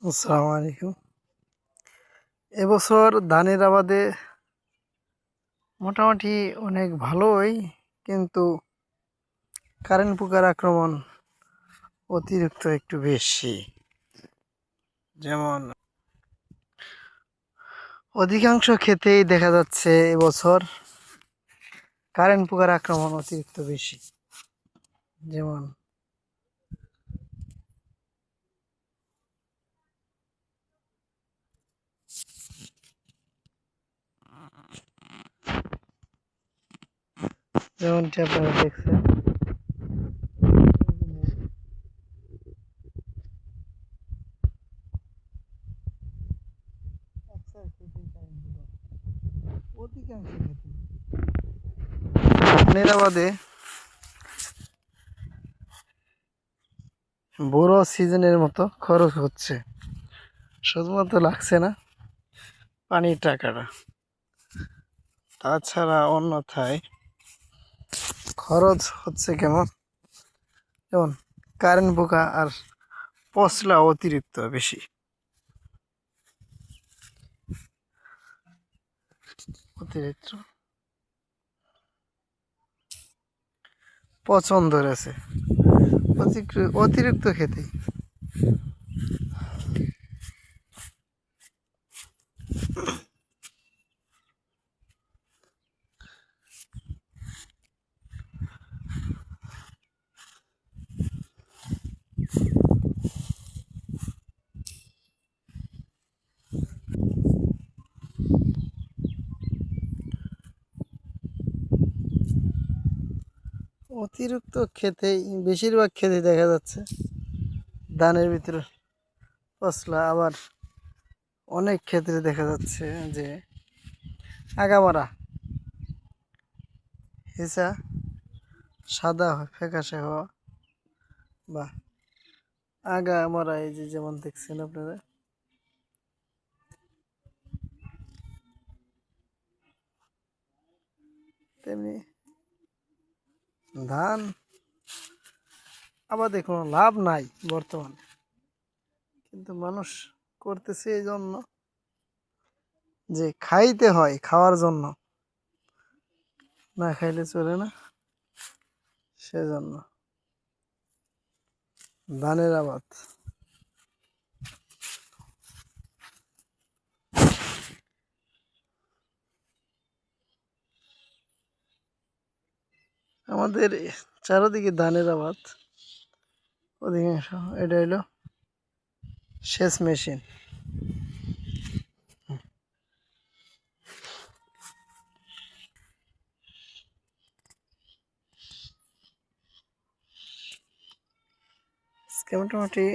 আসসালামু আলাইকুম। এবছর ধানের আবাদে মোটামুটি অনেক ভালোই, কিন্তু কারেন্ট পোকার আক্রমণ অতিরিক্ত একটু বেশি। যেমন অধিকাংশ ক্ষেতেই দেখা যাচ্ছে এবছর কারেন্ট পোকার আক্রমণ অতিরিক্ত বেশি। যেমন যেমনটি আপনারা দেখছেন, অধিকাংশ ক্ষেত্রে ধানের আবাদে বড় সিজনের মতো খরচ হচ্ছে, শুধুমাত্র লাগছে না পানির টাকাটা, তাছাড়া অন্যথায় খরচ হচ্ছে কেমন, যেমন কারেন্ট পোকা আর পচলা অতিরিক্ত বেশি। অতিরিক্ত পচন ধরেছে অতিরিক্ত খেতে। অতিরিক্ত খেতেই বেশিরভাগ খেতে দেখা যাচ্ছে ধানের ভিতরে পচলা। আবার অনেক ক্ষেত্রে দেখা যাচ্ছে যে আগামারা হেঁচা সাদা ফ্যাকাশে হওয়া বা আগামারা, এই যে যেমন দেখছেন আপনারা। তেমনি ধান আবাদে কোনো লাভ নাই বর্তমানে, কিন্তু মানুষ করতেছে এই জন্য যে খাইতে হয়, খাওয়ার জন্য, না খাইলে চলে না, সেজন্য ধানের আবাদ। আমাদের চারদিকে ধানের আবাদ অধিকাংশ। এটা হইলো সেচ মেশিন। মোটামুটি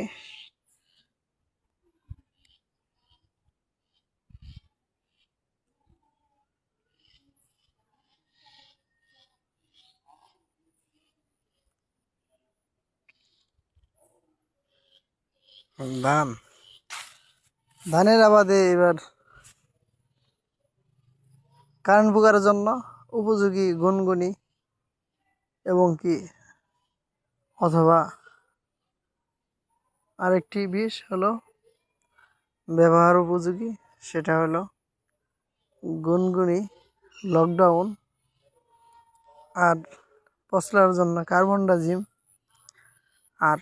ধানের আবাদে এবার কারেন্ট পোকার জন্য উপযোগী গুনগুনি এবং কি অথবা আরেকটি বিষ হলো ব্যবহার উপযোগী, সেটা হলো গুনগুনি, লকডাউন, আর পচলার জন্য কার্বনডাজিম, আর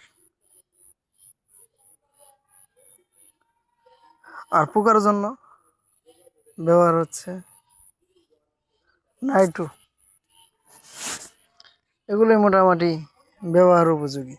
আর পোকার জন্য ব্যবহার হচ্ছে নাইট্রো। এগুলোই মোটামুটি ব্যবহার উপযোগী।